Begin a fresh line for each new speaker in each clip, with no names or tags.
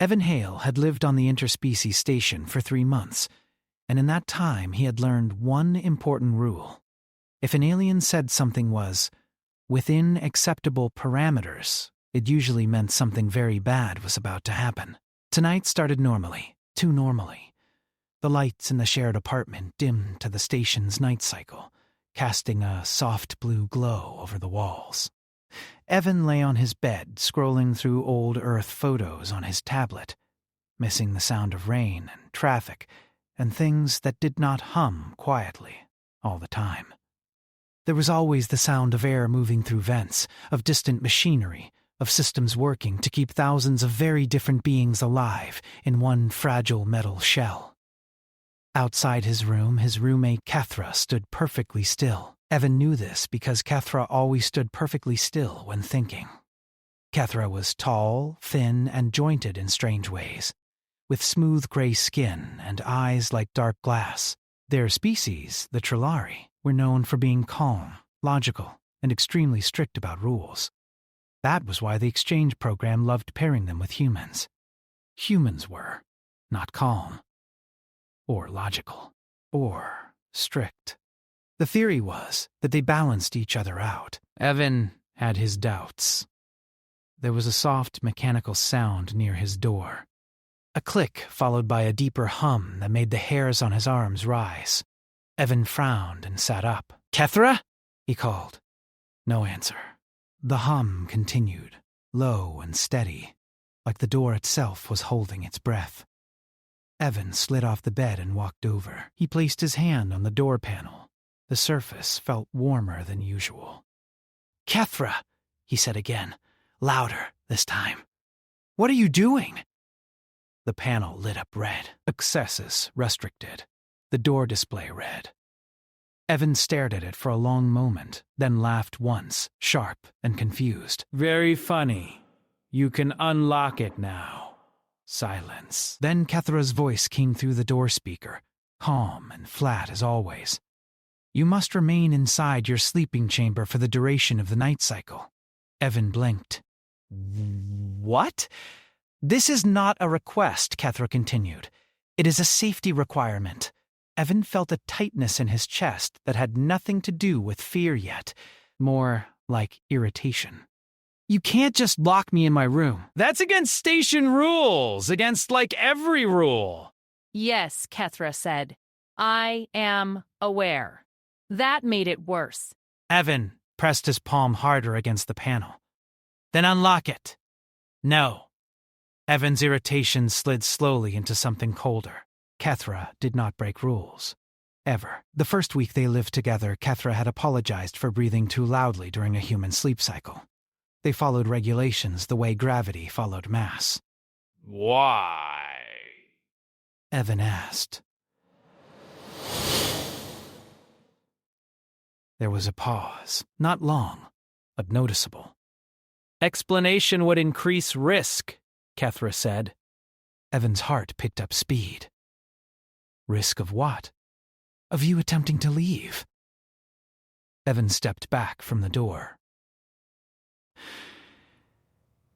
Evan Hale had lived on the interspecies station for 3 months, and in that time he had learned one important rule. If an alien said something was within acceptable parameters, it usually meant something very bad was about to happen. Tonight started normally, too normally. The lights in the shared apartment dimmed to the station's night cycle, casting a soft blue glow over the walls. Evan lay on his bed, scrolling through old Earth photos on his tablet, missing the sound of rain and traffic and things that did not hum quietly all the time. There was always the sound of air moving through vents, of distant machinery, of systems working to keep thousands of very different beings alive in one fragile metal shell. Outside his room, his roommate Kethra stood perfectly still. Evan knew this because Kethra always stood perfectly still when thinking. Kethra was tall, thin, and jointed in strange ways, with smooth gray skin and eyes like dark glass. Their species, the Trillari, were known for being calm, logical, and extremely strict about rules. That was why the exchange program loved pairing them with humans. Humans were not calm, or logical, or strict. The theory was that they balanced each other out. Evan had his doubts. There was a soft mechanical sound near his door. A click followed by a deeper hum that made the hairs on his arms rise. Evan frowned and sat up. "Kethra?" he called. No answer. The hum continued, low and steady, like the door itself was holding its breath. Evan slid off the bed and walked over. He placed his hand on the door panel. The surface felt warmer than usual. "Kethra," he said again, louder this time. "What are you doing?" The panel lit up red. Accesses restricted. The door display read. Evan stared at it for a long moment, then laughed once, sharp and confused. "Very funny. You can unlock it now." Silence. Then Kethra's voice came through the door speaker, calm and flat as always. "You must remain inside your sleeping chamber for the duration of the night cycle." Evan blinked. "What?" "This is not a request," Kethra continued. "It is a safety requirement." Evan felt a tightness in his chest that had nothing to do with fear yet, more like irritation. "You can't just lock me in my room." "That's against station rules, against every rule."
"Yes," Kethra said. "I am aware. That made it worse."
Evan pressed his palm harder against the panel. "Then unlock it." "No." Evan's irritation slid slowly into something colder. Kethra did not break rules. Ever. The first week they lived together, Kethra had apologized for breathing too loudly during a human sleep cycle. They followed regulations the way gravity followed mass.
"Why?"
Evan asked. There was a pause, not long, but noticeable. "Explanation would increase risk," Kethra said. Evan's heart picked up speed. Risk of what? Of you attempting to leave. Evan stepped back from the door.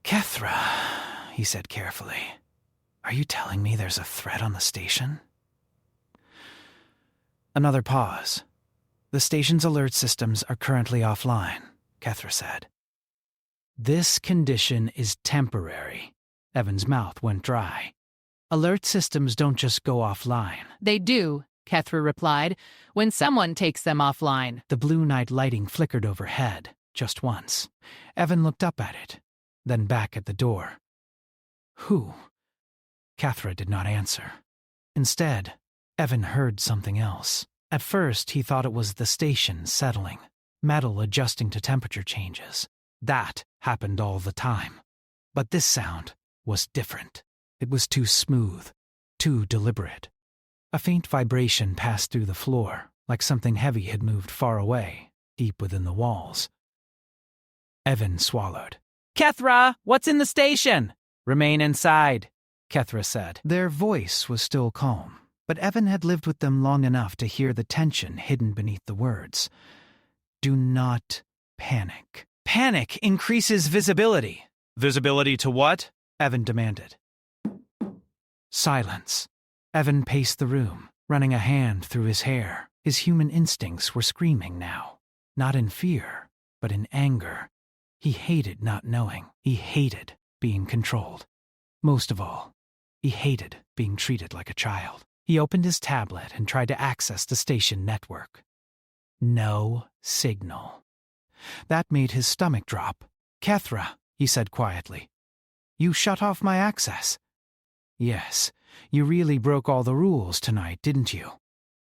"Kethra," he said carefully, "are you telling me there's a threat on the station?" Another pause. "The station's alert systems are currently offline," Kethra said. "This condition is temporary." Evan's mouth went dry. "Alert systems don't just go offline."
"They do," Kethra replied, "when someone takes them offline."
The blue night lighting flickered overhead, just once. Evan looked up at it, then back at the door. "Who?" Kethra did not answer. Instead, Evan heard something else. At first, he thought it was the station settling, metal adjusting to temperature changes. That happened all the time. But this sound was different. It was too smooth, too deliberate. A faint vibration passed through the floor, like something heavy had moved far away, deep within the walls. Evan swallowed. "Kethra, what's in the station?" "Remain inside," Kethra said. Their voice was still calm, but Evan had lived with them long enough to hear the tension hidden beneath the words. "Do not panic." "Panic increases visibility." "Visibility to what?" Evan demanded. Silence. Evan paced the room, running a hand through his hair. His human instincts were screaming now. Not in fear, but in anger. He hated not knowing. He hated being controlled. Most of all, he hated being treated like a child. He opened his tablet and tried to access the station network. No signal. That made his stomach drop. "Kethra," he said quietly. "You shut off my access." "Yes, you really broke all the rules tonight, didn't you?"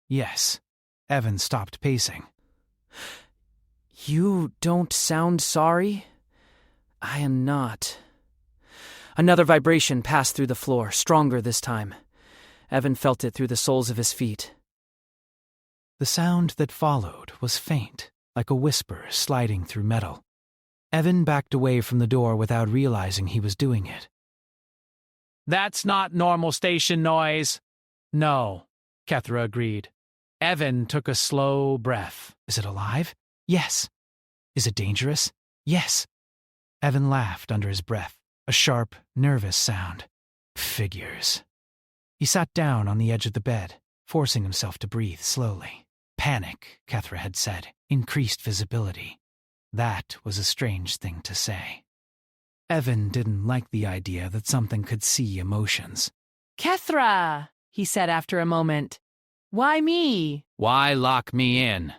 "Yes." Evan stopped pacing.
"You don't sound sorry?" "I am not." Another vibration passed through the floor, stronger this time. Evan felt it through the soles of his feet.
The sound that followed was faint, like a whisper sliding through metal. Evan backed away from the door without realizing he was doing it.
That's not normal station noise.
"No," Kethra agreed. Evan took a slow breath. "Is it alive?" "Yes." "Is it dangerous?" "Yes." Evan laughed under his breath, a sharp, nervous sound. "Figures." He sat down on the edge of the bed, forcing himself to breathe slowly. Panic, Kethra had said, increased visibility. That was a strange thing to say. Evan didn't like the idea that something could see emotions.
Kethra, he said after a moment. Why me?
"Why lock me in?"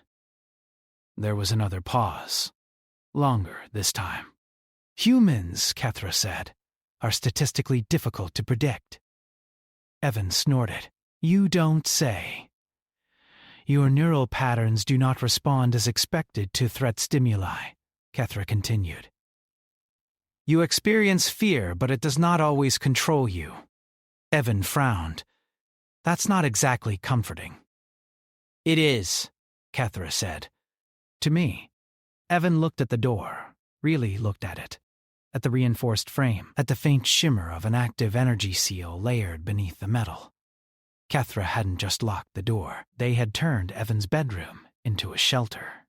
There was another pause. Longer this time. "Humans," Kethra said, "are statistically difficult to predict." Evan snorted. "You don't say." "Your neural patterns do not respond as expected to threat stimuli," Kethra continued. "You experience fear, but it does not always control you." Evan frowned. "That's not exactly comforting." "It is," Kethra said. To me. Evan looked at the door, really looked at it. At the reinforced frame, at the faint shimmer of an active energy seal layered beneath the metal. Kethra hadn't just locked the door. They had turned Evan's bedroom into a shelter.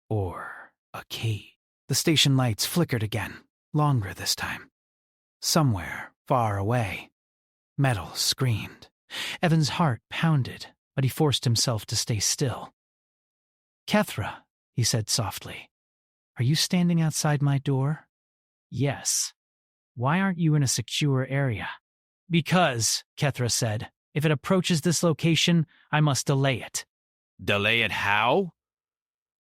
Or a cage. The station lights flickered again, longer this time. Somewhere, far away. Metal screamed. Evan's heart pounded, but he forced himself to stay still. "Kethra," he said softly, "are you standing outside my door?" "Yes." "Why aren't you in a secure area?" "Because," Kethra said, "if it approaches this location, I must delay it."
Delay it how?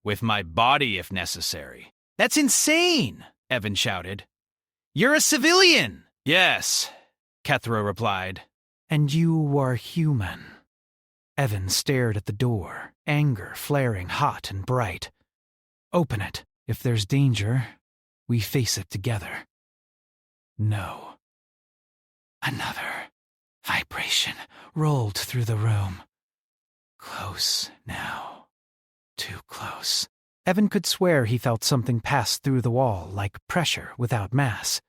With my body if necessary.
"That's insane!" Evan shouted. "You're a civilian!"
Yes, Kethra replied.
"And you were human." Evan stared at the door, anger flaring hot and bright. "Open it. If there's danger, we face it together." No. Another vibration rolled through the room. Close now. Too close. Evan could swear he felt something pass through the wall, like pressure without mass.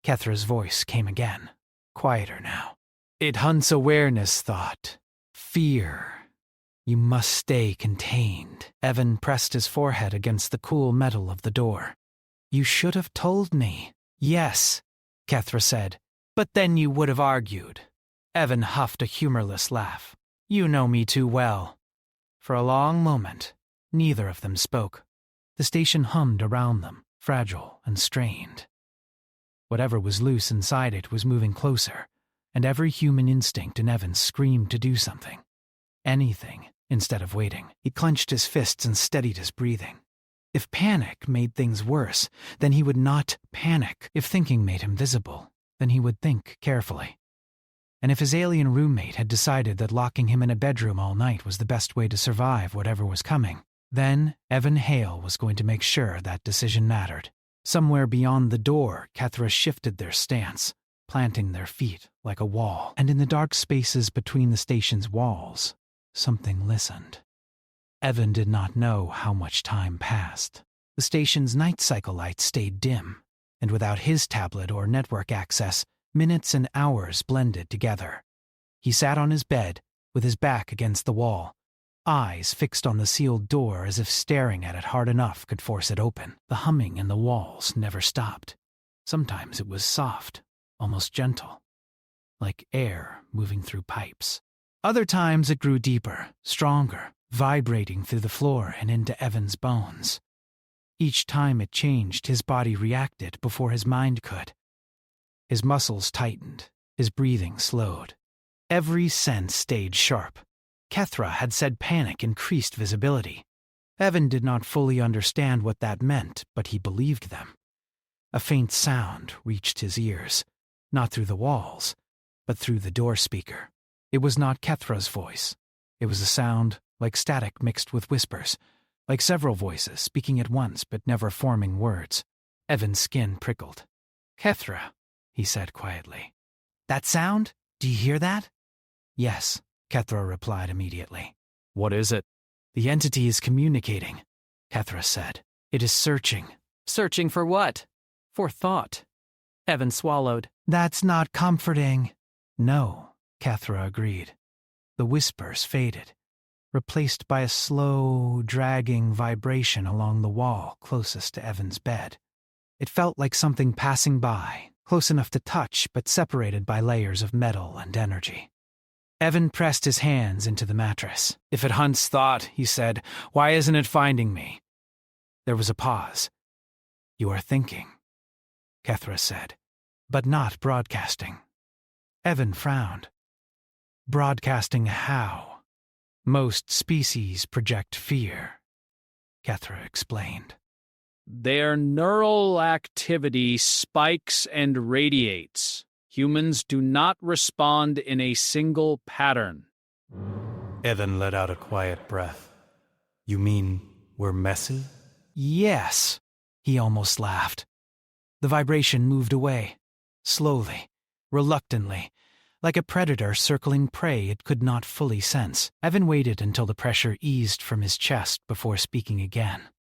Kethra's voice came again, quieter now. "It hunts awareness, thought. Fear. You must stay contained." Evan pressed his forehead against the cool metal of the door. "You should have told me." "Yes," Kethra said, "but then you would have argued." Evan huffed a humorless laugh. "You know me too well." For a long moment, neither of them spoke. The station hummed around them, fragile and strained. Whatever was loose inside it was moving closer, and every human instinct in Evan screamed to do something. Anything, instead of waiting. He clenched his fists and steadied his breathing. If panic made things worse, then he would not panic. If thinking made him visible, then he would think carefully. And if his alien roommate had decided that locking him in a bedroom all night was the best way to survive whatever was coming, then Evan Hale was going to make sure that decision mattered. Somewhere beyond the door, Kethra shifted their stance, planting their feet like a wall. And in the dark spaces between the station's walls, something listened. Evan did not know how much time passed. The station's night cycle lights stayed dim, and without his tablet or network access, minutes and hours blended together. He sat on his bed, with his back against the wall, eyes fixed on the sealed door as if staring at it hard enough could force it open. The humming in the walls never stopped. Sometimes it was soft, almost gentle, like air moving through pipes. Other times it grew deeper, stronger, vibrating through the floor and into Evan's bones. Each time it changed, his body reacted before his mind could. His muscles tightened, his breathing slowed. Every sense stayed sharp. Kethra had said panic increased visibility. Evan did not fully understand what that meant, but he believed them. A faint sound reached his ears, not through the walls, but through the door speaker. It was not Kethra's voice. It was a sound like static mixed with whispers, like several voices speaking at once but never forming words. Evan's skin prickled. "Kethra," he said quietly. "That sound? Do you hear that?" "Yes," Kethra replied immediately.
What is it?
"The entity is communicating," Kethra said. "It is searching."
Searching for what? For thought. Evan swallowed.
"That's not comforting." "No," Kethra agreed. The whispers faded, replaced by a slow, dragging vibration along the wall closest to Evan's bed. It felt like something passing by, close enough to touch but separated by layers of metal and energy. Evan pressed his hands into the mattress. "If it hunts thought," he said, "why isn't it finding me?" There was a pause. "You are thinking," Kethra said, "but not broadcasting." Evan frowned. "Broadcasting how?" "Most species project fear," Kethra explained.
Their neural activity spikes and radiates. Humans do not respond in a single pattern.
Evan let out a quiet breath. "You mean we're messy?"
"Yes," he almost laughed. The vibration moved away, slowly, reluctantly, like a predator circling prey it could not fully sense. Evan waited until the pressure eased from his chest before speaking again.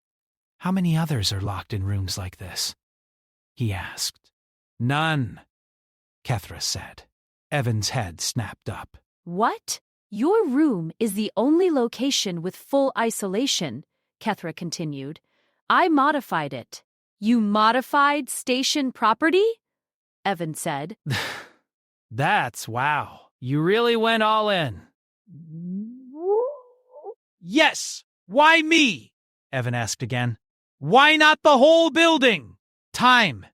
"How many others are locked in rooms like this?" he asked. "None," Kethra said. Evan's head snapped up.
What? Your room is the only location with full isolation, Kethra continued. I modified it. You modified station property? Evan said.
"That's wow. You really went all in."
Yes! Why me?
Evan asked again.
Why not the whole building?
"Time,"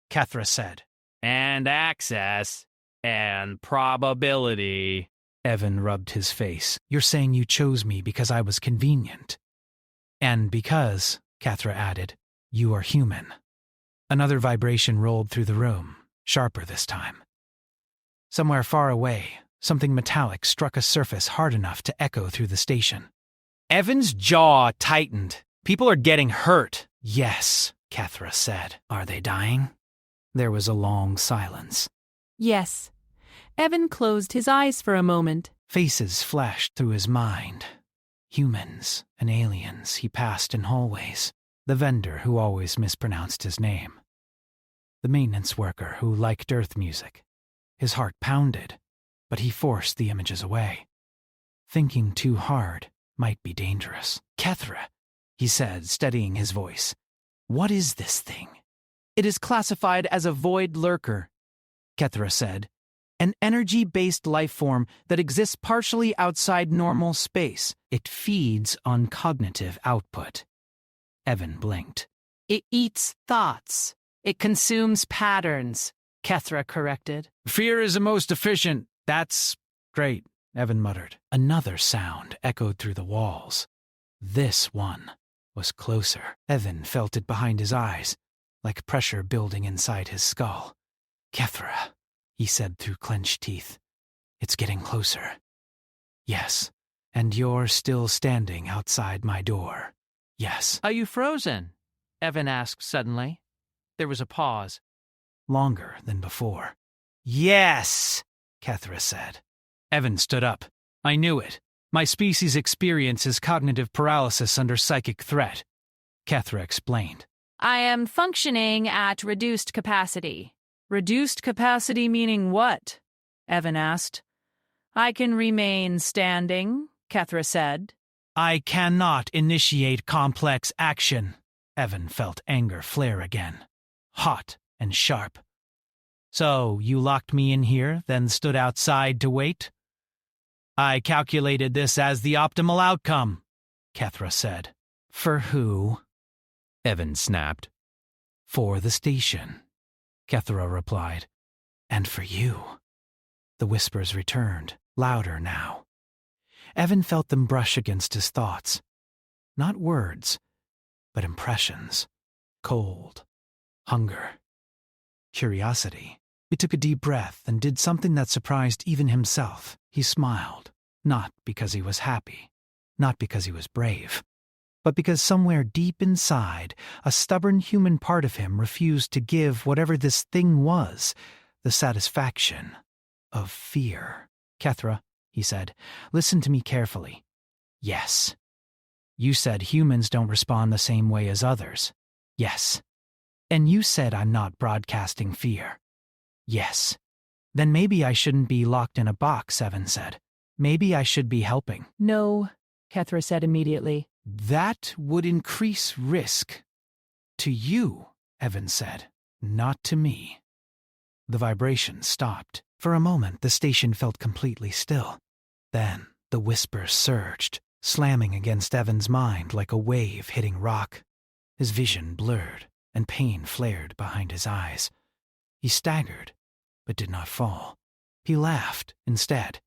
Kethra said.
And access. And probability.
Evan rubbed his face. "You're saying you chose me because I was convenient." "And because," Kethra added, "you are human." Another vibration rolled through the room, sharper this time. Somewhere far away, something metallic struck a surface hard enough to echo through the station.
Evan's jaw tightened. People are getting hurt.
"Yes," Kethra said. "Are they dying?" There was a long silence.
Yes. Evan closed his eyes for a moment.
Faces flashed through his mind. Humans and aliens he passed in hallways. The vendor who always mispronounced his name. The maintenance worker who liked earth music. His heart pounded, but he forced the images away. Thinking too hard might be dangerous. "Kethra," he said, steadying his voice. "What is this thing?"
It is classified as a void lurker,
Kethra said.
an energy-based life form that exists partially outside normal space.
"It feeds on cognitive output." Evan blinked.
It eats thoughts. It consumes patterns, Kethra corrected.
"Fear is the most efficient. That's great," Evan muttered. Another sound echoed through the walls. This one was closer. Evan felt it behind his eyes, like pressure building inside his skull. "Kethra," he said through clenched teeth. "It's getting closer." "Yes, and you're still standing outside my door." "Yes."
Are you frozen? Evan asked suddenly. There was a pause.
Longer than before. "Yes," Kethra said. Evan stood up. "I knew it. My species experiences cognitive paralysis under psychic threat," Kethra explained.
I am functioning at reduced capacity. Reduced capacity meaning what? Evan asked. I can remain standing, Kethra said.
"I cannot initiate complex action." Evan felt anger flare again, hot and sharp. So, you locked me in here, then stood outside to wait? I calculated this as the optimal outcome, Kethra said. For who? Evan snapped. For the station, Kethra replied. And for you. The whispers returned, louder now. Evan felt them brush against his thoughts. Not words, but impressions. Cold. Hunger. Curiosity. He took a deep breath and did something that surprised even himself. He smiled, not because he was happy, not because he was brave, but because somewhere deep inside, a stubborn human part of him refused to give whatever this thing was the satisfaction of fear. Kethra, he said, listen to me carefully. Yes. You said humans don't respond the same way as others. Yes. And you said I'm not broadcasting fear. Yes. Then maybe I shouldn't be locked in a box, Evan said. Maybe I should be helping.
No, Kethra said immediately.
That would increase risk. To you, Evan said, not to me. The vibration stopped. For a moment, the station felt completely still. Then, the whispers surged, slamming against Evan's mind like a wave hitting rock. His vision blurred, and pain flared behind his eyes. He staggered, but did not fall. He laughed instead.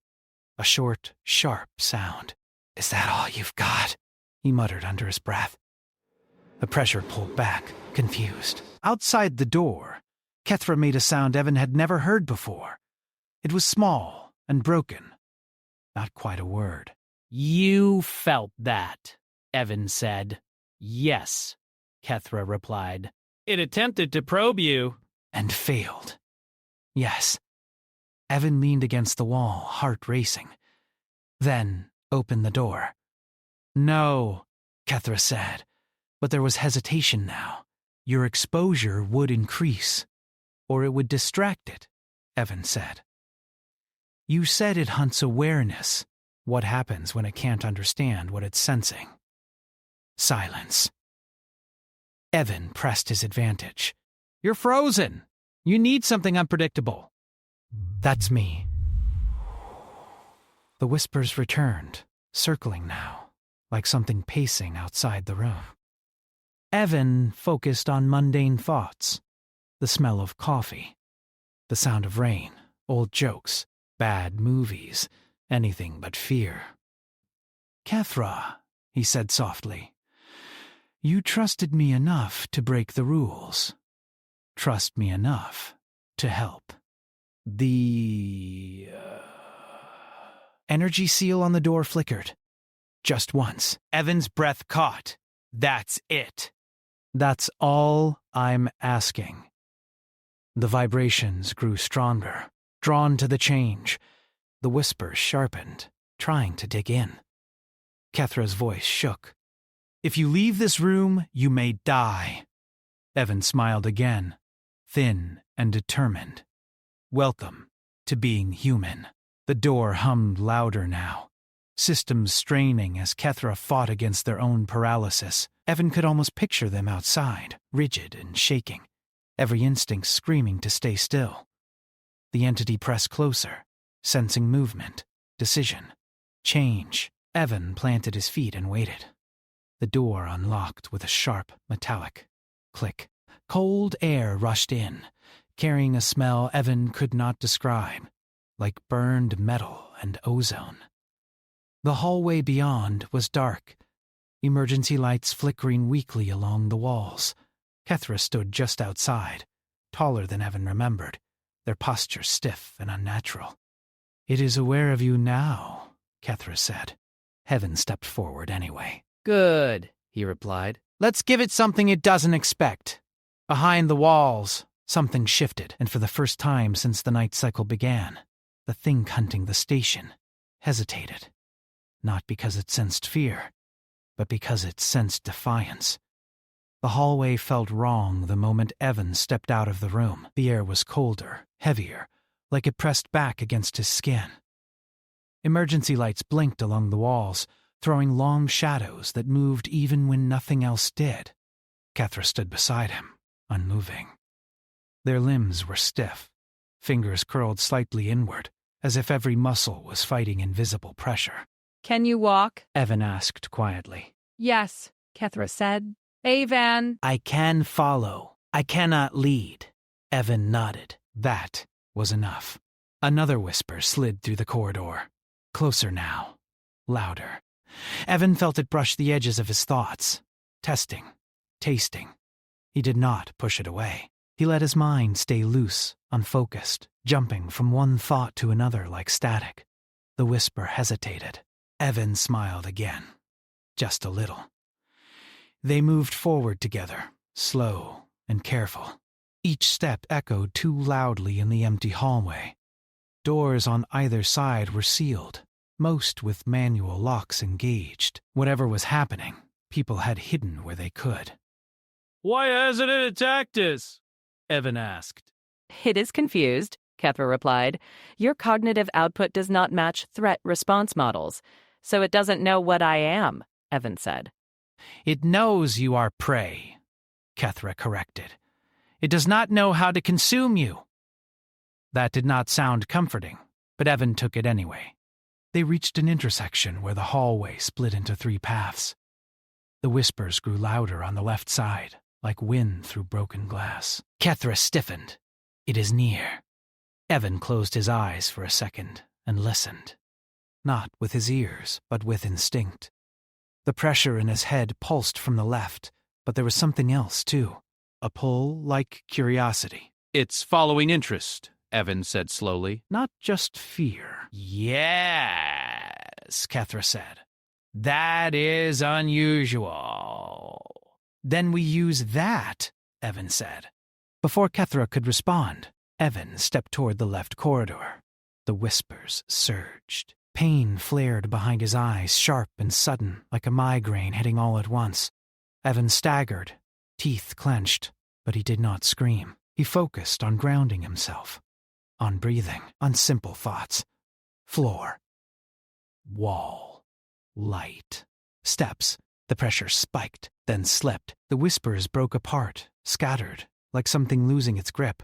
A short, sharp sound. Is that all you've got? He muttered under his breath. The pressure pulled back, confused. Outside the door, Kethra made a sound Evan had never heard before. It was small and broken. Not quite a word.
You felt that, Evan said. Yes, Kethra replied. It attempted to probe you.
And failed. Yes. Evan leaned against the wall, heart racing. Then opened the door. No, Kethra said, but there was hesitation now. Your exposure would increase, or it would distract it, Evan said. You said it hunts awareness. What happens when it can't understand what it's sensing? Silence. Evan pressed his advantage. You're frozen. You need something unpredictable. That's me. The whispers returned, circling now, like something pacing outside the room. Evan focused on mundane thoughts. The smell of coffee. The sound of rain. Old jokes. Bad movies. Anything but fear. Kethra, he said softly. You trusted me enough to break the rules. Trust me enough to help. The energy seal on the door flickered. Just once. Evan's breath caught. That's it. That's all I'm asking. The vibrations grew stronger, drawn to the change. The whispers sharpened, trying to dig in. Kethra's voice shook. If you leave this room, you may die. Evan smiled again, thin and determined. Welcome to being human. The door hummed louder now, systems straining as Kethra fought against their own paralysis. Evan could almost picture them outside, rigid and shaking, every instinct screaming to stay still. The entity pressed closer, sensing movement, decision, change. Evan planted his feet and waited. The door unlocked with a sharp, metallic click. Cold air rushed in, carrying a smell Evan could not describe, like burned metal and ozone. The hallway beyond was dark, emergency lights flickering weakly along the walls. Kethra stood just outside, taller than Evan remembered, their posture stiff and unnatural. It is aware of you now, Kethra said. Evan stepped forward anyway.
Good, he replied.
Let's give it something it doesn't expect. Behind the walls, something shifted, and for the first time since the night cycle began, the thing hunting the station hesitated. Not because it sensed fear, but because it sensed defiance. The hallway felt wrong the moment Evan stepped out of the room. The air was colder, heavier, like it pressed back against his skin. Emergency lights blinked along the walls, throwing long shadows that moved even when nothing else did. Kethra stood beside him, unmoving. Their limbs were stiff, fingers curled slightly inward, as if every muscle was fighting invisible pressure.
Can you walk?
Evan asked quietly.
Yes, Kethra said. Avan.
I can follow. I cannot lead. Evan nodded. That was enough. Another whisper slid through the corridor. Closer now. Louder. Evan felt it brush the edges of his thoughts. Testing. Tasting. He did not push it away. He let his mind stay loose, unfocused, jumping from one thought to another like static. The whisper hesitated. Evan smiled again. Just a little. They moved forward together, slow and careful. Each step echoed too loudly in the empty hallway. Doors on either side were sealed, most with manual locks engaged. Whatever was happening, people had hidden where they could.
Why hasn't it attacked us? Evan asked.
It is confused, Kethra replied. Your cognitive output does not match threat response models, so it doesn't know what I am, Evan said.
It knows you are prey, Kethra corrected. It does not know how to consume you. That did not sound comforting, but Evan took it anyway. They reached an intersection where the hallway split into 3 paths. The whispers grew louder on the left side, like wind through broken glass. Kethra stiffened. It is near. Evan closed his eyes for a second and listened. Not with his ears, but with instinct. The pressure in his head pulsed from the left, but there was something else, too. A pull like curiosity.
It's following interest, Evan said slowly.
Not just fear. Yes, Kethra said. That is unusual. Then we use that, Evan said. Before Kethra could respond, Evan stepped toward the left corridor. The whispers surged. Pain flared behind his eyes, sharp and sudden, like a migraine hitting all at once. Evan staggered, teeth clenched, but he did not scream. He focused on grounding himself, on breathing, on simple thoughts. Floor. Wall. Light. Steps. The pressure spiked, then slipped. The whispers broke apart, scattered, like something losing its grip.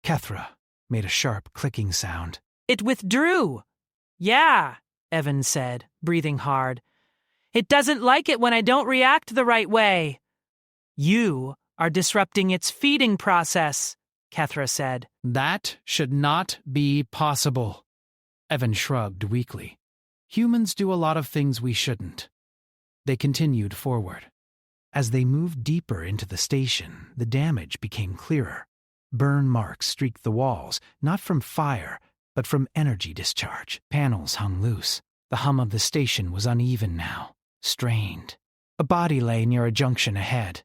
Kethra made a sharp clicking sound.
It withdrew! Yeah, Evan said, breathing hard. It doesn't like it when I don't react the right way. You are disrupting its feeding process, Kethra said.
That should not be possible. Evan shrugged weakly. Humans do a lot of things we shouldn't. They continued forward. As they moved deeper into the station, the damage became clearer. Burn marks streaked the walls, not from fire, but from energy discharge. Panels hung loose. The hum of the station was uneven now, strained. A body lay near a junction ahead.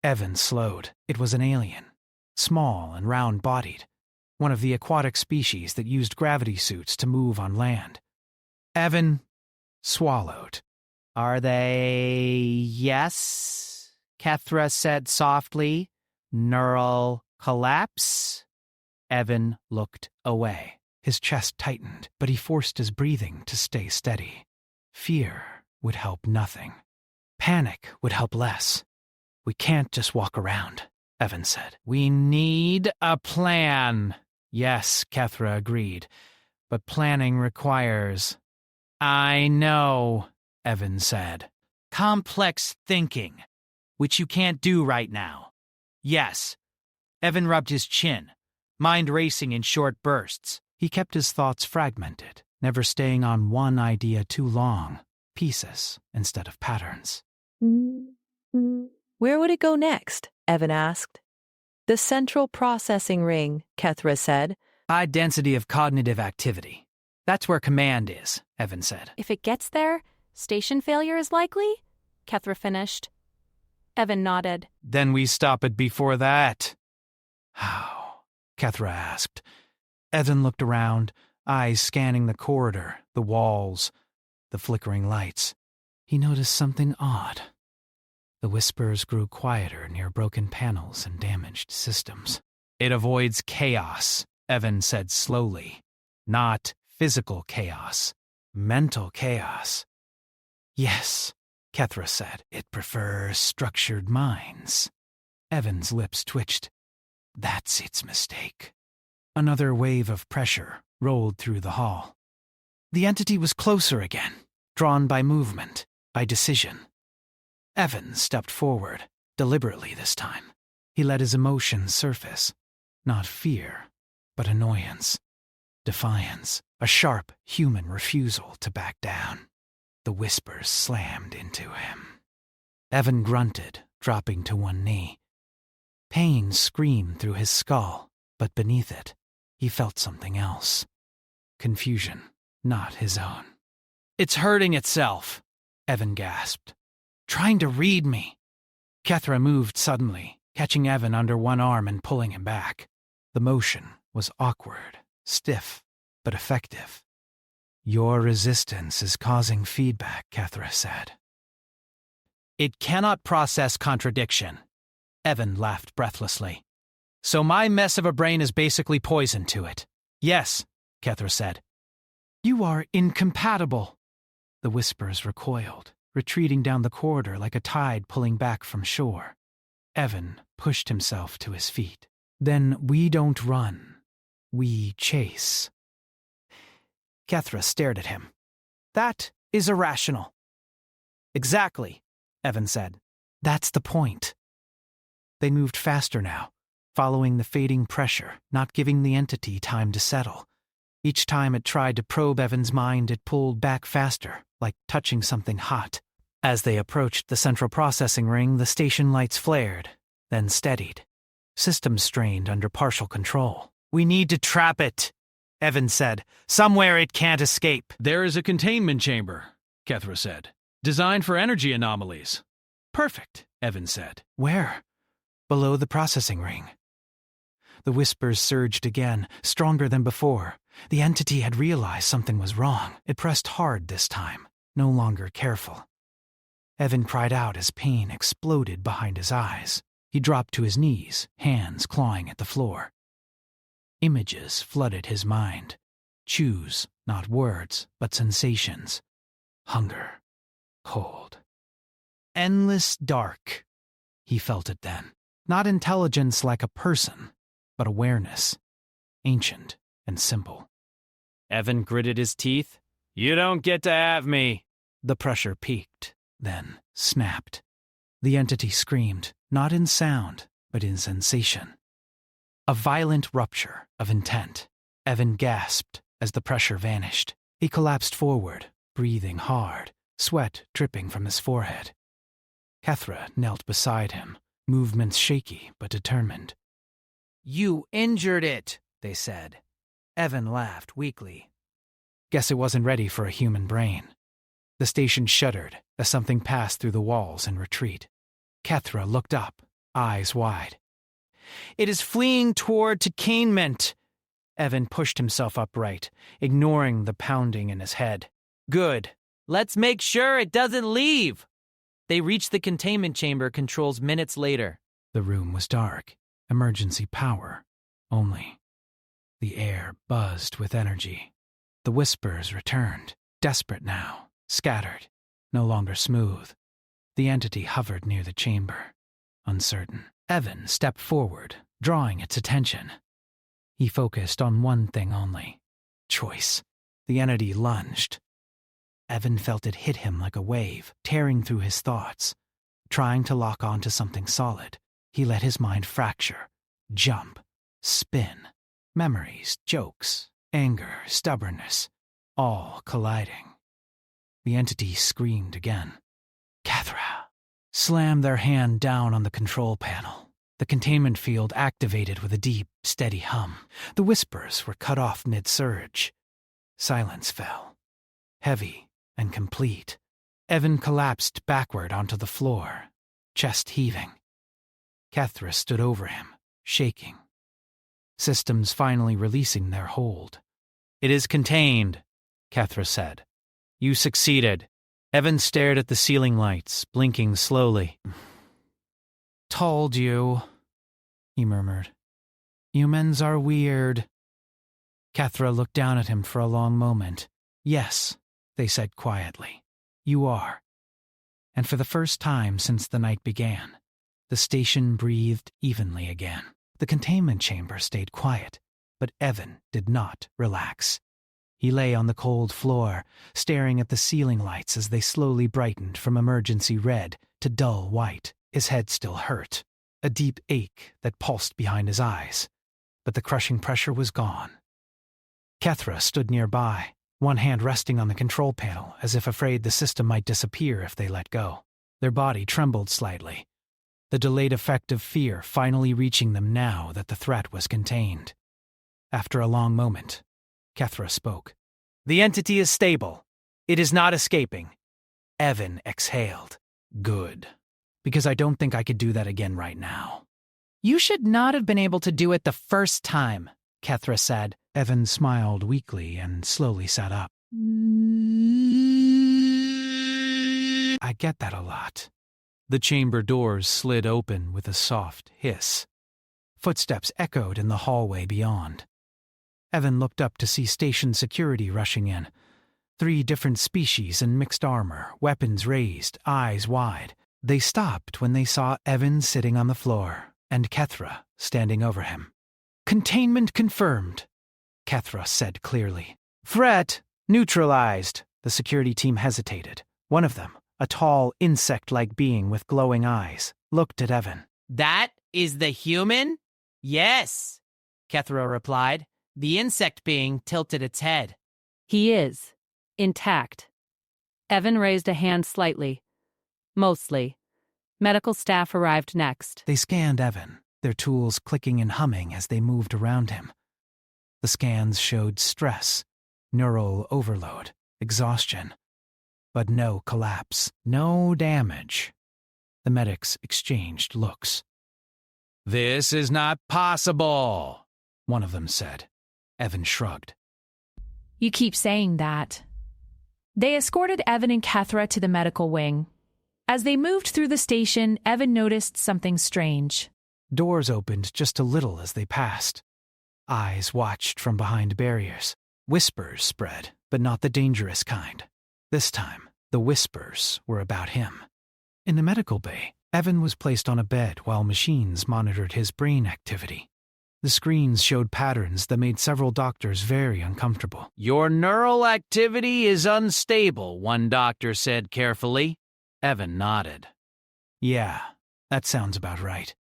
Evan slowed. It was an alien, small and round-bodied, one of the aquatic species that used gravity suits to move on land. Evan swallowed.
Are they... yes? Kethra said softly. Neural collapse?
Evan looked away. His chest tightened, but he forced his breathing to stay steady. Fear would help nothing. Panic would help less. We can't just walk around, Evan said. We need a plan. Yes, Kethra agreed, but planning requires... I know, Evan said. Complex thinking, which you can't do right now. Yes. Evan rubbed his chin, mind racing in short bursts. He kept his thoughts fragmented, never staying on one idea too long, pieces instead of patterns.
Where would it go next? Evan asked. The central processing ring, Kethra said.
High density of cognitive activity. That's where command is, Evan said.
If it gets there, station failure is likely? Kethra finished. Evan nodded.
Then we stop it before that. How? Kethra asked. Evan looked around, eyes scanning the corridor, the walls, the flickering lights. He noticed something odd. The whispers grew quieter near broken panels and damaged systems. It avoids chaos, Evan said slowly. Not physical chaos, mental chaos. Yes, Kethra said. It prefers structured minds. Evan's lips twitched. That's its mistake. Another wave of pressure rolled through the hall. The entity was closer again, drawn by movement, by decision. Evan stepped forward, deliberately this time. He let his emotions surface. Not fear, but annoyance, defiance, a sharp human refusal to back down. The whispers slammed into him. Evan grunted, dropping to one knee. Pain screamed through his skull, but beneath it, he felt something else. Confusion, not his own. "It's hurting itself," Evan gasped. "Trying to read me." Kethra moved suddenly, catching Evan under one arm and pulling him back. The motion was awkward, stiff, but effective. "Your resistance is causing feedback," Kethra said. "It cannot process contradiction." Evan laughed breathlessly. "So my mess of a brain is basically poison to it." "Yes," Kethra said. "You are incompatible." The whispers recoiled, retreating down the corridor like a tide pulling back from shore. Evan pushed himself to his feet. "Then we don't run. We chase." Kethra stared at him. "That is irrational." "Exactly," Evan said. "That's the point." They moved faster now, following the fading pressure, not giving the entity time to settle. Each time it tried to probe Evan's mind, it pulled back faster, like touching something hot. As they approached the central processing ring, the station lights flared, then steadied. Systems strained under partial control. "We need to trap it," Evan said. "Somewhere it can't escape."
"There is a containment chamber," Kethra said, "designed for energy anomalies." "Perfect," Evan said. "Where?" "Below the processing ring." The whispers surged again, stronger than before. The entity had realized something was wrong. It pressed hard this time, no longer careful. Evan cried out as pain exploded behind his eyes. He dropped to his knees, hands clawing at the floor. Images flooded his mind. Chews, not words, but sensations. Hunger. Cold. Endless dark. He felt it then. Not intelligence like a person, but awareness. Ancient and simple. Evan gritted his teeth. "You don't get to have me." The pressure peaked, then snapped. The entity screamed, not in sound, but in sensation. A violent rupture of intent. Evan gasped as the pressure vanished. He collapsed forward, breathing hard, sweat dripping from his forehead. Kethra knelt beside him, movements shaky but determined. "You injured it," they said. Evan laughed weakly. "Guess it wasn't ready for a human brain." The station shuddered as something passed through the walls in retreat. Kethra looked up, eyes wide. "It is fleeing toward containment." Evan pushed himself upright, ignoring the pounding in his head. "Good. Let's make sure it doesn't leave." They reached the containment chamber controls minutes later. The room was dark. Emergency power only. The air buzzed with energy. The whispers returned, desperate now, scattered, no longer smooth. The entity hovered near the chamber, uncertain. Evan stepped forward, drawing its attention. He focused on one thing only: choice. The entity lunged. Evan felt it hit him like a wave, tearing through his thoughts. Trying to lock onto something solid, he let his mind fracture, jump, spin. Memories, jokes, anger, stubbornness, all colliding. The entity screamed again. "Kethra!" Slammed their hand down on the control panel. The containment field activated with a deep, steady hum. The whispers were cut off mid-surge. Silence fell, heavy and complete. Evan collapsed backward onto the floor, chest heaving. Kethra stood over him, shaking. Systems finally releasing their hold. "It is contained," Kethra said. "You succeeded." Evan stared at the ceiling lights, blinking slowly. "Told you," he murmured. "Humans are weird." Kethra looked down at him for a long moment. "Yes," they said quietly, "you are." And for the first time since the night began, the station breathed evenly again. The containment chamber stayed quiet,
But Evan did not relax. He lay on the cold floor, staring at the ceiling lights as they slowly brightened from emergency red to dull white. His head still hurt, a deep ache that pulsed behind his eyes, but the crushing pressure was gone. Kethra stood nearby, one hand resting on the control panel as if afraid the system might disappear if they let go. Their body trembled slightly, the delayed effect of fear finally reaching them now that the threat was contained. After a long moment, Kethra spoke. "The entity is stable. It is not escaping." Evan exhaled. "Good. Because I don't think I could do that again right now."
"You should not have been able to do it the first time," Kethra said.
Evan smiled weakly and slowly sat up. "I get that a lot." The chamber doors slid open with a soft hiss. Footsteps echoed in the hallway beyond. Evan looked up to see station security rushing in. 3 different species in mixed armor, weapons raised, eyes wide. They stopped when they saw Evan sitting on the floor and Kethra standing over him. "Containment confirmed," Kethra said clearly. "Threat neutralized." The security team hesitated. One of them, a tall, insect-like being with glowing eyes, looked at Evan.
"That is the human?" "Yes," Kethra replied. The insect being tilted its head.
He is. Intact. Evan raised a hand slightly. Mostly. Medical staff arrived next.
They scanned Evan, their tools clicking and humming as they moved around him. The scans showed stress, neural overload, exhaustion, but no collapse, no damage. The medics exchanged looks.
"This is not possible,"
one of them said. Evan shrugged.
You keep saying that. They escorted Evan and Kethra to the medical wing. As they moved through the station, Evan noticed something strange.
Doors opened just a little as they passed. Eyes watched from behind barriers. Whispers spread, but not the dangerous kind. This time, the whispers were about him. In the medical bay, Evan was placed on a bed while machines monitored his brain activity. The screens showed patterns that made several doctors very uncomfortable.
"Your neural activity is unstable," one doctor said carefully. Evan nodded.
"Yeah, that sounds about right."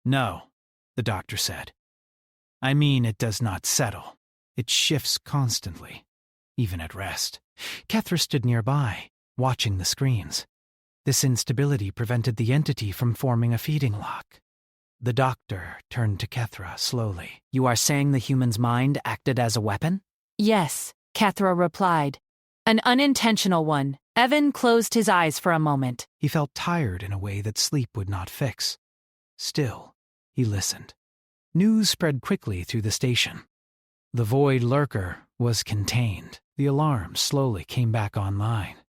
"No," the doctor said. "I mean, it does not settle. It shifts constantly, even at rest." Kethra stood nearby, watching the screens. This instability prevented the entity from forming a feeding lock. The doctor turned to Kethra slowly.
"You are saying the human's mind acted as a weapon?"
Yes, Kethra replied. An unintentional one. Evan closed his eyes for a moment.
He felt tired in a way that sleep would not fix. Still, he listened. News spread quickly through the station. The void lurker was contained. The alarms slowly came back online.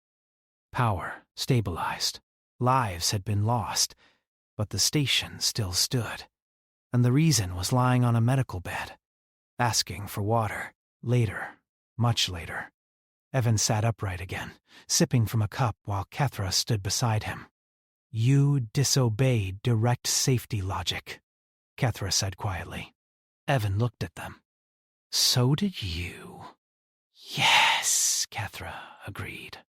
Power stabilized. Lives had been lost, but the station still stood. And the reason was lying on a medical bed, asking for water. Later, much later, Evan sat upright again, sipping from a cup while Kethra stood beside him. "You disobeyed direct safety logic," Kethra said quietly. Evan looked at them. "So did you." "Yes," Kethra agreed.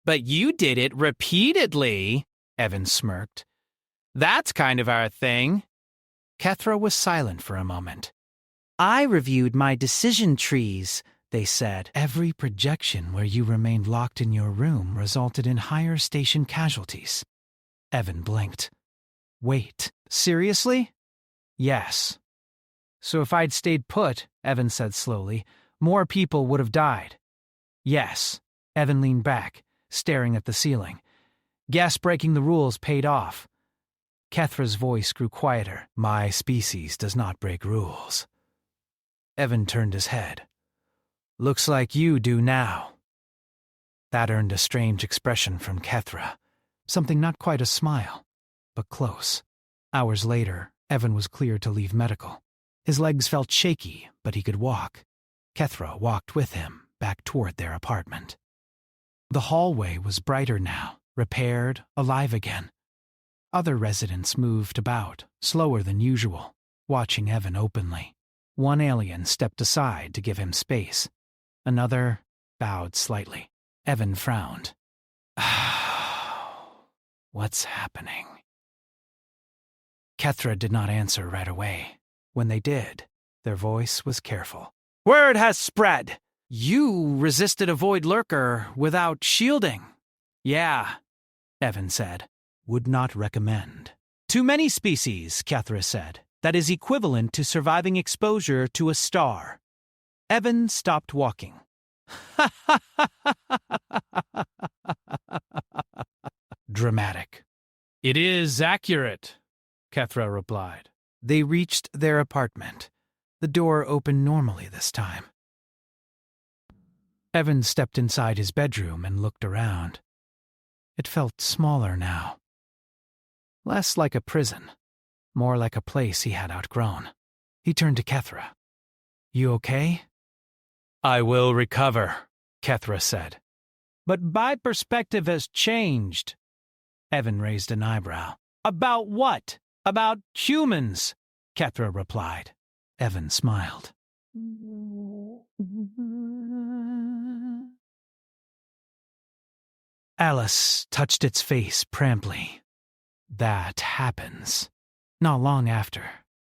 "But you did it repeatedly," Evan smirked. "That's kind of our thing."
Kethra was silent for a moment.
"I reviewed my decision trees," they said.
"Every projection where you remained locked in your room resulted in higher station casualties." Evan blinked. "Wait, seriously?" "Yes." "So if I'd stayed put," Evan said slowly, "more people would have died." "Yes." Evan leaned back, staring at the ceiling. "Guess breaking the rules paid off." Kethra's voice grew quieter. "My species does not break rules." Evan turned his head. "Looks like you do now." That earned a strange expression from Kethra. Something not quite a smile, but close. Hours later, Evan was cleared to leave medical. His legs felt shaky, but he could walk. Kethra walked with him back toward their apartment. The hallway was brighter now, repaired, alive again. Other residents moved about, slower than usual, watching Evan openly. One alien stepped aside to give him space. Another bowed slightly. Evan frowned. What's happening? Kethra did not answer right away. When they did, their voice was careful.
Word has spread. You resisted a void lurker without shielding. Yeah, Evan said.
Would not recommend.
Too many species, Kethra said. That is equivalent to surviving exposure to a star. Evan stopped walking.
Dramatic.
It is accurate, Kethra replied.
They reached their apartment. The door opened normally this time. Evan stepped inside his bedroom and looked around. It felt smaller now. Less like a prison, more like a place he had outgrown. He turned to Kethra. You okay?
I will recover, Kethra said. But my perspective has changed.
Evan raised an eyebrow.
About what? About humans, Kethra replied.
Evan smiled. Alice touched its face promptly. That happens. Not long after,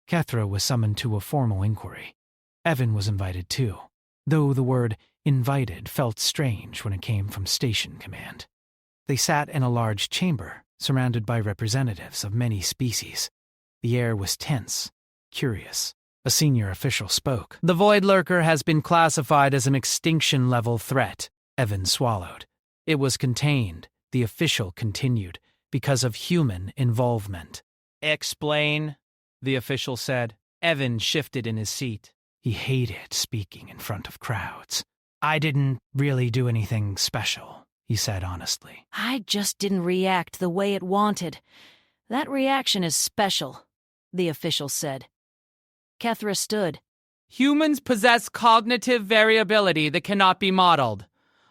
Kethra was summoned to a formal inquiry. Evan was invited too, though the word invited felt strange when it came from Station Command. They sat in a large chamber, surrounded by representatives of many species. The air was tense, curious. A senior official spoke.
The Void Lurker has been classified as an extinction-level threat.
Evan swallowed.
It was contained, the official continued, because of human involvement. Explain, the official said. Evan shifted in his seat.
He hated speaking in front of crowds. I didn't really do anything special, he said honestly.
I just didn't react the way it wanted. That reaction is special, the official said. Kethra stood.
Humans possess cognitive variability that cannot be modeled.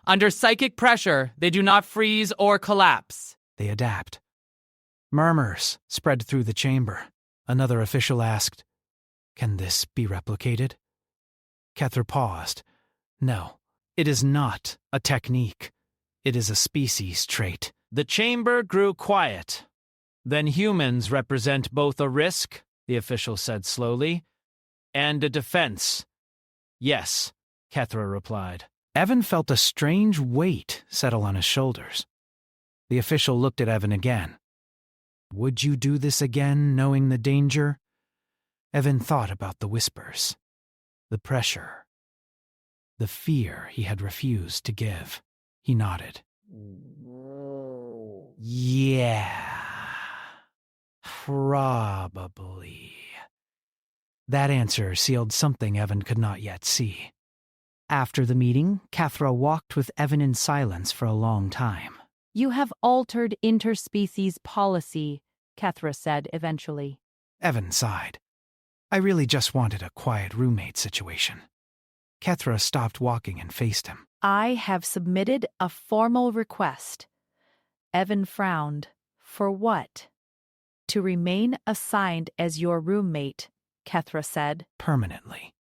Under psychic pressure, they do not freeze or collapse.
They adapt. Murmurs spread through the chamber. Another official asked, Can this be replicated? Kethra paused. No, it is not a technique. It is a species trait.
The chamber grew quiet. Then humans represent both a risk, the official said slowly, and a defense. Yes, Kethra replied.
Evan felt a strange weight settle on his shoulders. The official looked at Evan again. Would you do this again, knowing the danger? Evan thought about the whispers, the pressure, the fear he had refused to give. He nodded. Yeah, probably. That answer sealed something Evan could not yet see. After the meeting, Kethra walked with Evan in silence for a long time.
You have altered interspecies policy, Kethra said eventually.
Evan sighed. I really just wanted a quiet roommate situation. Kethra stopped walking and faced him.
I have submitted a formal request. Evan frowned. For what? To remain assigned as your roommate, Kethra said.
Permanently.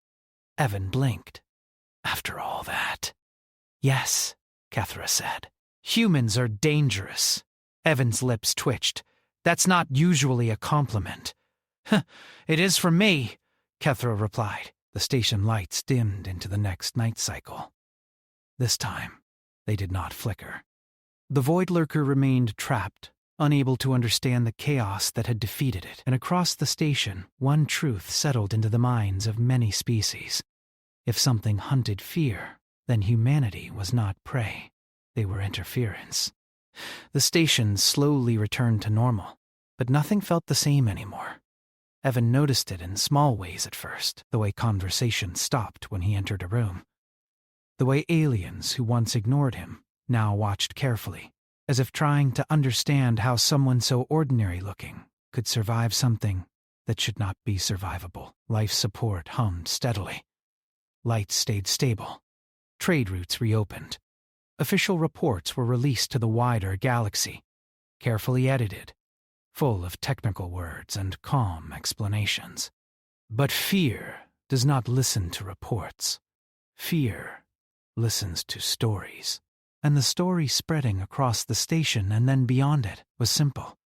Evan blinked. After all that. Yes, Kethra said. Humans are dangerous. Evan's lips twitched. That's not usually a compliment. It is for me, Kethra replied. The station lights dimmed into the next night cycle. This time, they did not flicker. The Void Lurker remained trapped, unable to understand the chaos that had defeated it, and across the station, one truth settled into the minds of many species. If something hunted fear, then humanity was not prey. They were interference. The station slowly returned to normal, but nothing felt the same anymore. Evan noticed it in small ways at first, the way conversation stopped when he entered a room. The way aliens who once ignored him now watched carefully, as if trying to understand how someone so ordinary-looking could survive something that should not be survivable. Life support hummed steadily. Lights stayed stable. Trade routes reopened. Official reports were released to the wider galaxy, carefully edited, full of technical words and calm explanations. But fear does not listen to reports. Fear listens to stories. And the story spreading across the station and then beyond it was simple.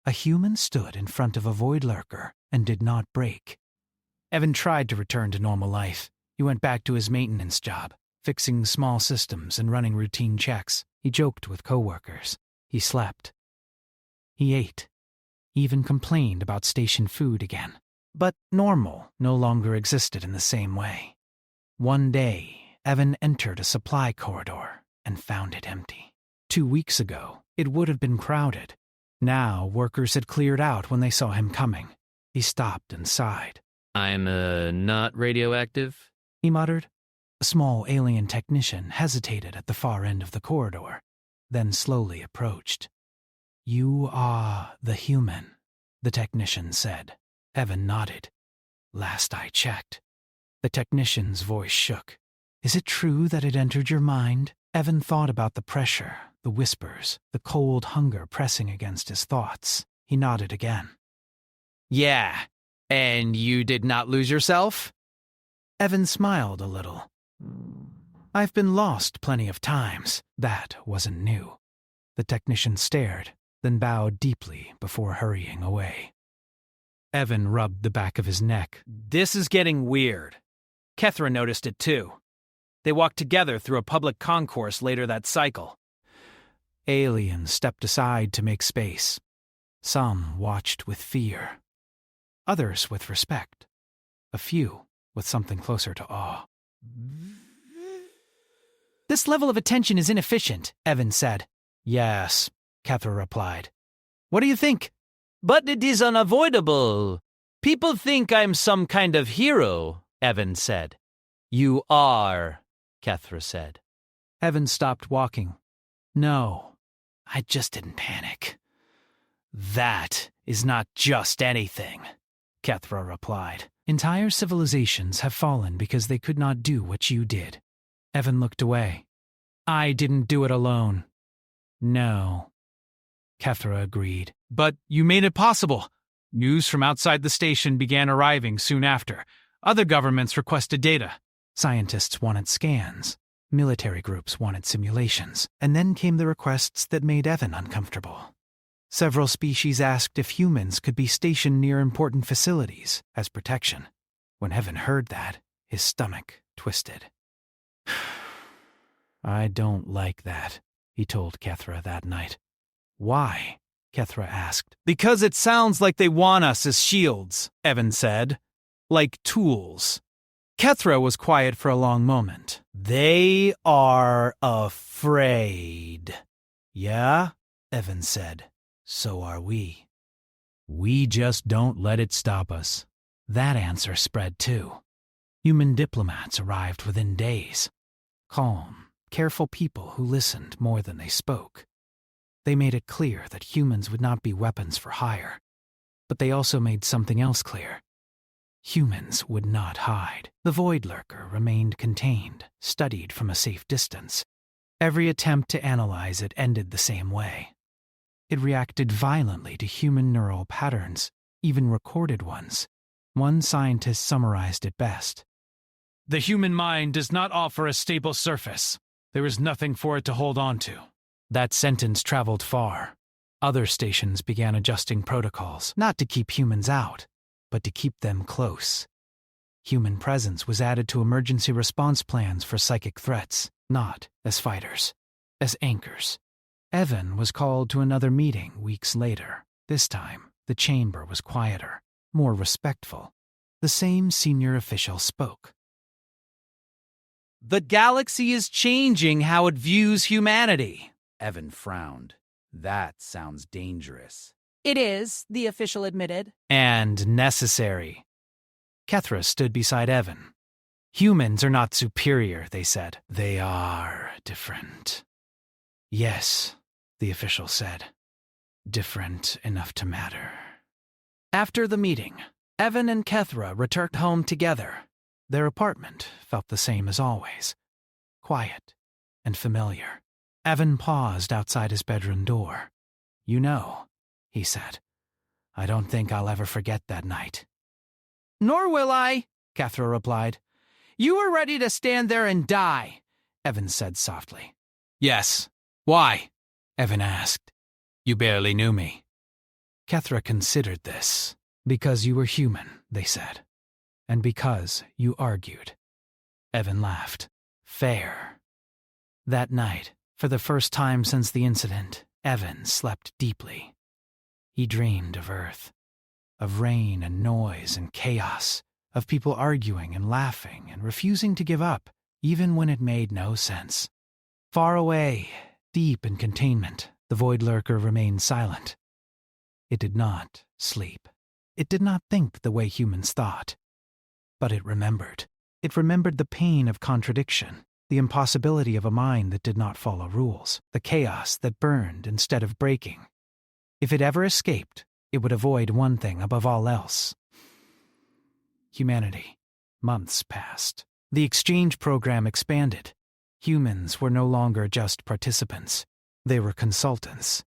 A human stood in front of a void lurker and did not break. Evan tried to return to normal life. He went back to his maintenance job, fixing small systems and running routine checks. He joked with coworkers. He slept. He ate. He even complained about station food again. But normal no longer existed in the same way. One day, Evan entered a supply corridor and found it empty. 2 weeks ago, it would have been crowded. Now, workers had cleared out when they saw him coming. He stopped and sighed.
I'm, not radioactive?
He muttered. A small alien technician hesitated at the far end of the corridor, then slowly approached. You are the human, the technician said. Evan nodded. Last I checked. The technician's voice shook. Is it true that it entered your mind? Evan thought about the pressure, the whispers, the cold hunger pressing against his thoughts. He nodded again.
Yeah, and you did not lose yourself?
Evan smiled a little. I've been lost plenty of times. That wasn't new. The technician stared, then bowed deeply before hurrying away. Evan rubbed the back of his neck.
This is getting weird. Kethra noticed it too. They walked together through a public concourse later that cycle.
Aliens stepped aside to make space. Some watched with fear. Others with respect. A few with something closer to awe.
This level of attention is inefficient, Evan said.
Yes, Kethra replied.
What do you think? But it is unavoidable. People think I'm some kind of hero, Evan said. You are, Kethra said.
Evan stopped walking. No, I just didn't panic.
That is not just anything, Kethra replied.
Entire civilizations have fallen because they could not do what you did. Evan looked away. I didn't do it alone. No, Kethra agreed.
But you made it possible. News from outside the station began arriving soon after. Other governments requested data.
Scientists wanted scans. Military groups wanted simulations. And then came the requests that made Evan uncomfortable. Several species asked if humans could be stationed near important facilities as protection. When Evan heard that, his stomach twisted. I don't like that, he told Kethra that night. Why? Kethra asked.
Because it sounds like they want us as shields, Evan said. Like tools. Kethra was quiet for a long moment. They are afraid.
Yeah? Evan said. So are we.
We just don't let it stop us.
That answer spread too. Human diplomats arrived within days. Calm, careful people who listened more than they spoke. They made it clear that humans would not be weapons for hire. But they also made something else clear. Humans would not hide. The void lurker remained contained, studied from a safe distance. Every attempt to analyze it ended the same way. It reacted violently to human neural patterns, even recorded ones. One scientist summarized it best.
The human mind does not offer a stable surface. There is nothing for it to hold on to.
That sentence traveled far. Other stations began adjusting protocols, not to keep humans out, but to keep them close. Human presence was added to emergency response plans for psychic threats, not as fighters, as anchors. Evan was called to another meeting weeks later. This time, the chamber was quieter, more respectful. The same senior official spoke.
The galaxy is changing how it views humanity. Evan frowned. That sounds dangerous.
It is, the official admitted.
And necessary. Kethra stood beside Evan. Humans are not superior, they said. They are different. Yes, the official said. Different enough to matter. After the meeting, Evan and Kethra returned home together. Their apartment felt the same as always. Quiet and familiar. Evan paused outside his bedroom door. You know, he said, I don't think I'll ever forget that night.
Nor will I, Cathra replied. You were ready to stand there and die, Evan said softly. Yes. Why? Evan asked. You barely knew me. Cathra considered this. Because you were human, they said. And because you argued. Evan laughed. Fair. That night, for the first time since the incident, Evan slept deeply. He dreamed of Earth, of rain and noise and chaos, of people arguing and laughing and refusing to give up, even when it made no sense. Far away, deep in containment, the Void Lurker remained silent. It did not sleep. It did not think the way humans thought. But it remembered. It remembered the pain of contradiction, the impossibility of a mind that did not follow rules, the chaos that burned instead of breaking. If it ever escaped, it would avoid one thing above all else. Humanity. Months passed. The exchange program expanded. Humans were no longer just participants. They were consultants,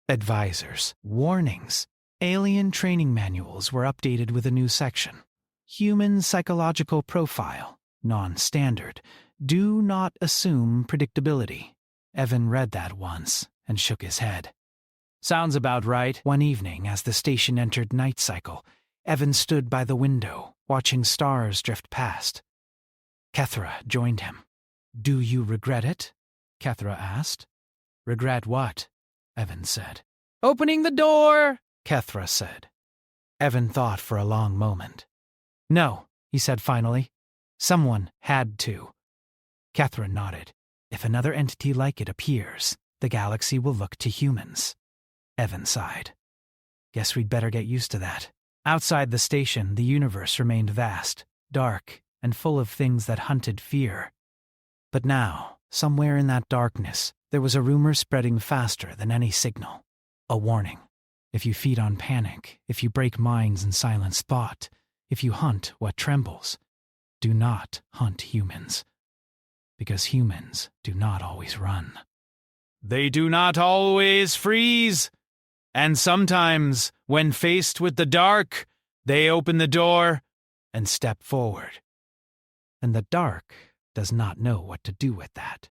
advisors, warnings. Alien training manuals were updated with a new section. Human psychological profile, non-standard. Do not assume predictability. Evan read that once and shook his head. Sounds about right. One evening, as the station entered night cycle, Evan stood by the window, watching stars drift past. Cathra joined him. Do you regret it? Cathra asked. Regret what? Evan said. Opening the door, Cathra said. Evan thought for a long moment. No, he said finally. Someone had to. Cathra nodded. If another entity like it appears, the galaxy will look to humans. Evan sighed. Guess we'd better get used to that. Outside the station, the universe remained vast, dark, and full of things that hunted fear. But now, somewhere in that darkness, there was a rumor spreading faster than any signal. A warning. If you feed on panic, if you break minds and silence thought, if you hunt what trembles, do not hunt humans. Because humans do not always run. They do not always freeze. And sometimes, when faced with the dark, they open the door and step forward. And the dark does not know what to do with that.